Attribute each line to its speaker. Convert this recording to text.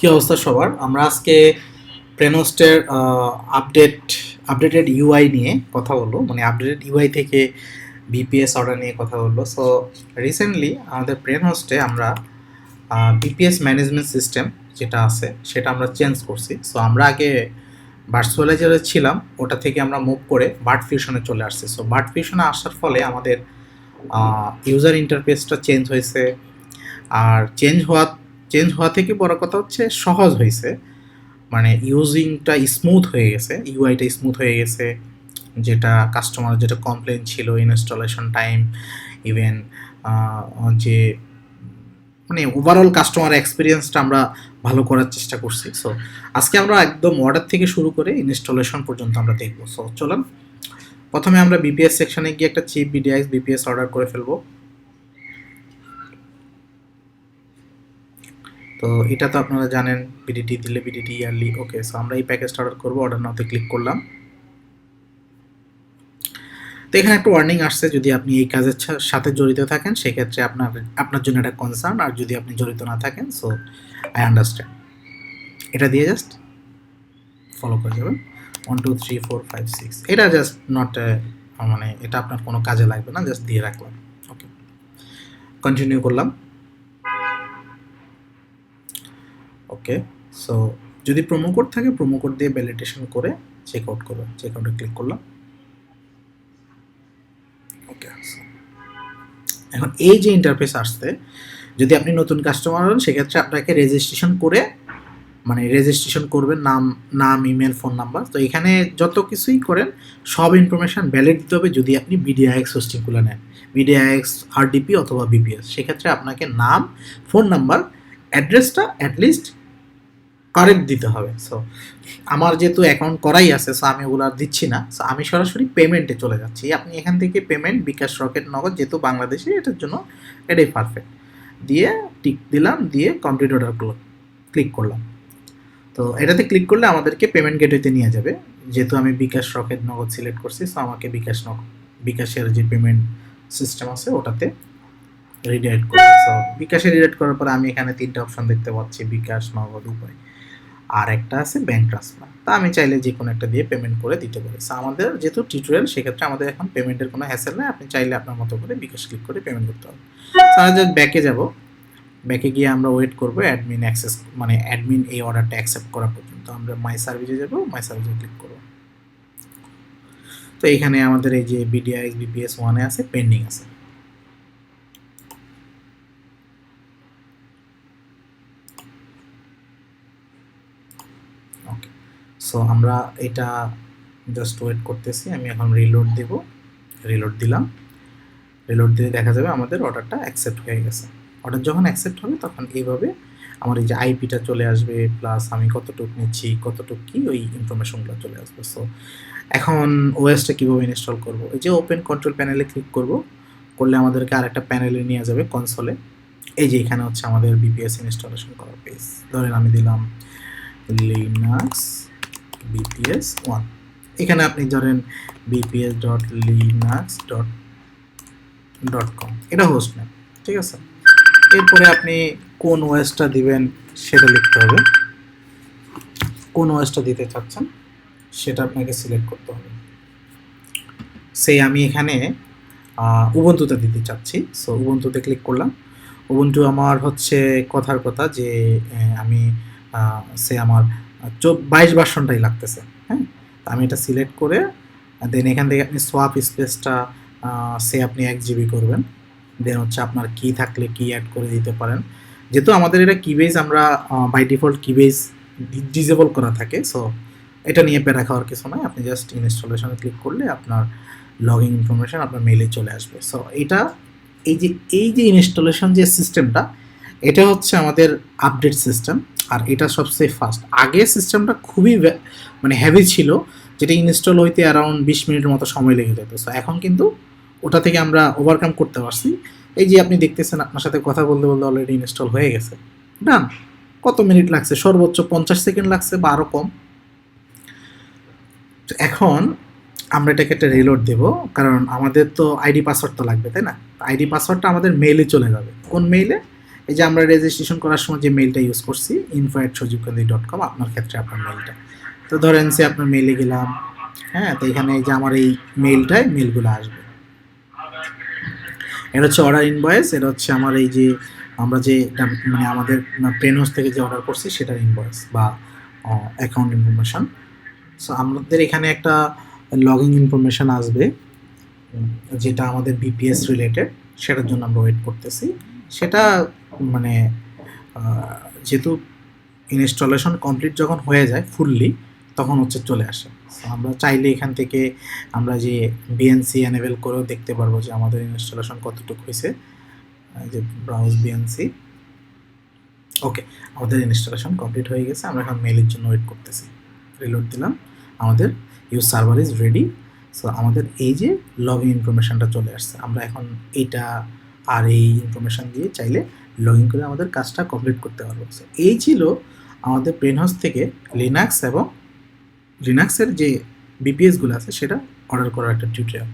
Speaker 1: কি অবস্থা সবার? আমরা আজকে প্রেনোস্টের আপডেটেড ইউআই নিয়ে কথা বলবো, মানে আপডেটেড ইউআই থেকে বিপিএস অর্ডার নিয়ে কথা বলবো। সো রিসেন্টলি আমাদের প্রেনোস্টে আমরা বিপিএস ম্যানেজমেন্ট সিস্টেম যেটা আছে সেটা আমরা চেঞ্জ করছি। সো আমরা আগে ভার্চুয়ালাইজারে ছিলাম, ওটা থেকে আমরা মুভ করে বার্ড ফিউশনে চলে আসছি। সো বার্ড ফিউশনে আসার ফলে আমাদের ইউজার ইন্টারফেসটা চেঞ্জ হয়েছে। আর চেঞ্জ হওয়া থেকে বড় কথা হচ্ছে সহজ হয়েছে, মানে ইউজিংটা স্মুথ হয়ে গেছে, ইউআইটা স্মুথ হয়ে গেছে। যেটা কাস্টমার যেটা কমপ্লেন ছিল, ইনস্টলেশন টাইম, ইভেন যে মানে ওভারঅল কাস্টমার এক্সপিরিয়েন্সটা আমরা ভালো করার চেষ্টা করছি। সো আজকে আমরা একদম অর্ডার থেকে শুরু করে ইনস্টলেশন পর্যন্ত আমরা দেখবো। সো চলুন, প্রথমে আমরা বিপিএস সেকশনে গিয়ে একটা চিপ বিডিআইএক্স বিপিএস অর্ডার করে ফেলবো। তো এটা তো আপনারা জানেন, বিডিটি দিলে বিডিটি ইয়ারলি। ওকে, সো আমরা এই প্যাকেজটা অর্ডার করবো। অর্ডার নাওতে ক্লিক করলাম। তো এখানে একটা ওয়ার্নিং আসছে, যদি আপনি এই কাজের সাথে জড়িত থাকেন সেক্ষেত্রে আপনার জন্য একটা কনসার্ন, আর যদি আপনি জড়িত না থাকেন সো আই আন্ডারস্ট্যান্ড। এটা দিয়ে জাস্ট ফলো করে যাবেন। 1 2 3 4 5 6, এটা জাস্ট নট মানে এটা আপনার কোনো কাজে লাগবে না, জাস্ট দিয়ে রাখলাম। ওকে, কন্টিনিউ করলাম। ওকে, সো যদি প্রোমো কোড থাকে প্রোমো কোড দিয়ে ভ্যালিডেশন করে চেক আউট করবেন। চেক আউটে ক্লিক করলাম। ওকে, এখন এই যে ইন্টারফেস আসছে, যদি আপনি নতুন কাস্টমার হন সেক্ষেত্রে আপনাকে রেজিস্ট্রেশন করে, মানে রেজিস্ট্রেশন করবেন, নাম ইমেল ফোন নাম্বার। তো এখানে যত কিছুই করেন সব ইনফরমেশান ভ্যালিড দিতে হবে। যদি আপনি বিডিআইএক্স হোস্টিংগুলো নেন, বিডিআইএক্স আরডিপি অথবা বিপিএস, সেক্ষেত্রে আপনাকে নাম, ফোন নাম্বার, অ্যাড্রেসটা অ্যাটলিস্ট কারেক্ট দিতে হবে। সো আমার যেহেতু অ্যাকাউন্ট করাই আছে, সো আমি ওগুলো আর দিচ্ছি না। সো আমি সরাসরি পেমেন্টে চলে যাচ্ছি। আপনি এখান থেকে পেমেন্ট বিকাশ, রকেট, নগদ, যেহেতু বাংলাদেশে এটার জন্য এটাই পারফেক্ট। দিয়ে টিক দিলাম, দিয়ে কমপ্লিট অর্ডারগুলো ক্লিক করলাম। তো এটাতে ক্লিক করলে আমাদেরকে পেমেন্ট গেটওয়েতে নিয়ে যাবে। যেহেতু আমি বিকাশ, রকেট, নগদ সিলেক্ট করছি, সো আমাকে বিকাশের যে পেমেন্ট সিস্টেম আছে ওটাতে রিডাইরেক্ট করবে। সো বিকাশে রিডাইরেক্ট করার পরে আমি এখানে 3টা অপশন দেখতে পাচ্ছি, বিকাশ, নগদ, উপায়, আর একটা আছে ব্যাংক ট্রান্সফার। তা আমি চাইলে যে কোনো একটা দিয়ে পেমেন্ট করে দিতে পারি। সো আমাদের যেহেতু টিউটোরিয়াল, সেক্ষেত্রে আমাদের এখন পেমেন্টের কোনো হ্যাসেল নেই। আপনি চাইলে আপনার মতো করে বিকাশ ক্লিক করে পেমেন্ট করতে হবে। আমরা জাস্ট ব্যাকে যাব। ব্যাকে গিয়ে আমরা ওয়েট করবো অ্যাডমিন অ্যাক্সেস, মানে অ্যাডমিন এই অর্ডারটা অ্যাকসেপ্ট করা পর্যন্ত। আমরা মাই সার্ভিসে যাব, মাই সার্ভিসে ক্লিক করবো। তো এখানে আমাদের এই যে বিডিআইএক্স বিপিএস 1-এ আছে, পেন্ডিং আছে। ওকে, সো আমরা এটা জাস্ট ওয়েট করতেছি। আমি এখন রিলোড দেব। রিলোড দিলাম। রিলোড দিলে দেখা যাবে আমাদের অর্ডারটা অ্যাকসেপ্ট হয়ে গেছে। অর্ডার যখন অ্যাকসেপ্ট হবে তখন এইভাবে আমার এই যে আইপিটা চলে আসবে, প্লাস আমি কতটুকু নিচ্ছি, কতটুকু কি, ওই ইনফরমেশনগুলো চলে আসবে। সো এখন ওএসটা কীভাবে ইনস্টল করব? এই যে ওপেন কন্ট্রোল প্যানেলে ক্লিক করব, করলে আমাদেরকে আরেকটা প্যানেলে নিয়ে যাবে, কনসোলে। এই যে এখানে হচ্ছে আমাদের বিপিএস ইনস্টলেশন করার পেজ। ধরেন আমি দিলাম লিনাক্স বিপিএস 1। এখানে আপনি ধরেন bps.linux.com, এটা হোস্ট নেম, ঠিক আছে। এরপরে আপনি কোন ওএসটা দিবেন সেটা লিখতে হবে। কোন ওএসটা দিতে চাচ্ছেন সেটা আপনাকে সিলেক্ট করতে হবে। সেই আমি এখানে উবুন্টুতে দিতে চাচ্ছি। সো উবুন্টুতে ক্লিক করলাম। উবুন্টু আমার হচ্ছে কথার কথা যে আমি আমার 22 ভার্সনটাই লাগতেছে। হ্যাঁ, আমি এটা সিলেক্ট করে দেন এখান থেকে আপনি সোয়াপ স্পেসটা আপনি 1 জিবি করবেন। দেন হচ্ছে আপনার কি থাকলে কি অ্যাড করে দিতে পারেন। যেহেতু আমাদের এটা কিবেজ, আমরা বাই ডিফল্ট কিবেজ ডিসেবল করা থাকে। সো এটা নিয়ে প্যারা খাওয়ার কিছু নয়। আপনি জাস্ট ইনস্টলেশনে ক্লিক করলে আপনার লগইন ইনফরমেশন আপনার মেইলে চলে আসবে। সো এটা এই যে ইনস্টলেশন যে সিস্টেমটা, এটা হচ্ছে আমাদের আপডেট সিস্টেম, আর এটা সবচেয়ে ফাস্ট। আগে সিস্টেমটা খুবই মানে হেভি ছিল, যেটা ইনস্টল হইতে অ্যারাউন্ড 20 মিনিটের মতো সময় লেগে যেত। সো এখন কিন্তু ওটা থেকে আমরা ওভারকাম করতে পারছি। এই যে আপনি দেখতেছেন, আপনার সাথে কথা বলতে বলতে অলরেডি ইনস্টল হয়ে গেছে। ডান। কত মিনিট লাগছে? সর্বোচ্চ 50 সেকেন্ড লাগছে বা আরও কম। এখন আমরা এটাকে একটা রিলোড দেবো, কারণ আমাদের তো আইডি পাসওয়ার্ড তো লাগবে, তাই না? আইডি পাসওয়ার্ডটা আমাদের মেইলে চলে যাবে। কোন মেইলে? এই যে আমরা রেজিস্ট্রেশন করার সময় যে মেইলটা ইউজ করছি info@sojibkandi.com, আপনার ক্ষেত্রে আপনার মেইলটা। তো ধরেন যে আপনার মেইলে গেলাম, হ্যাঁ, তো এখানে এই যে আমার এই মেইলটায় মেইলগুলো আসবে। এটা হচ্ছে অর্ডার ইনভয়েস, এটা হচ্ছে আমার এই যে আমরা যে মানে আমাদের প্রেনহাউস থেকে যে অর্ডার করছি সেটার ইনভয়েস বা অ্যাকাউন্ট ইনফরমেশন। সো আমাদের এখানে একটা লগইন ইনফরমেশন আসবে যেটা আমাদের বিপিএস রিলেটেড, সেটার জন্য আমরা ওয়েট করতেছি। সেটা মানে যেহেতু ইনস্টলেশন কমপ্লিট যখন হয়ে যায় ফুললি তখন হচ্ছে চলে আসে। সো আমরা চাইলে এখান থেকে আমরা যে বিএনসি এনেবল করেও দেখতে পারবো যে আমাদের ইনস্টলেশন কতটুকু হয়েছে। যে ব্রাউজ বিএনসি, ওকে, আমাদের ইনস্টলেশন কমপ্লিট হয়ে গেছে। আমরা এখন মেইলের জন্য ওয়েট করতেছি। রিলোড দিলাম, আমাদের use server is ready. So আমাদের এই যে লগ ইন ইনফরমেশনটা চলে আসছে, আমরা এখন এইটা আর এই ইনফরমেশন দিয়ে চাইলে লগ ইন করে আমাদের কাজটা কমপ্লিট করতে পারবো। সো এই ছিল আমাদের প্রেনহাউস থেকে লিনাক্স এবং লিনাক্সের যে বিপিএসগুলো আছে সেটা অর্ডার করার একটা টিউটোরিয়াল।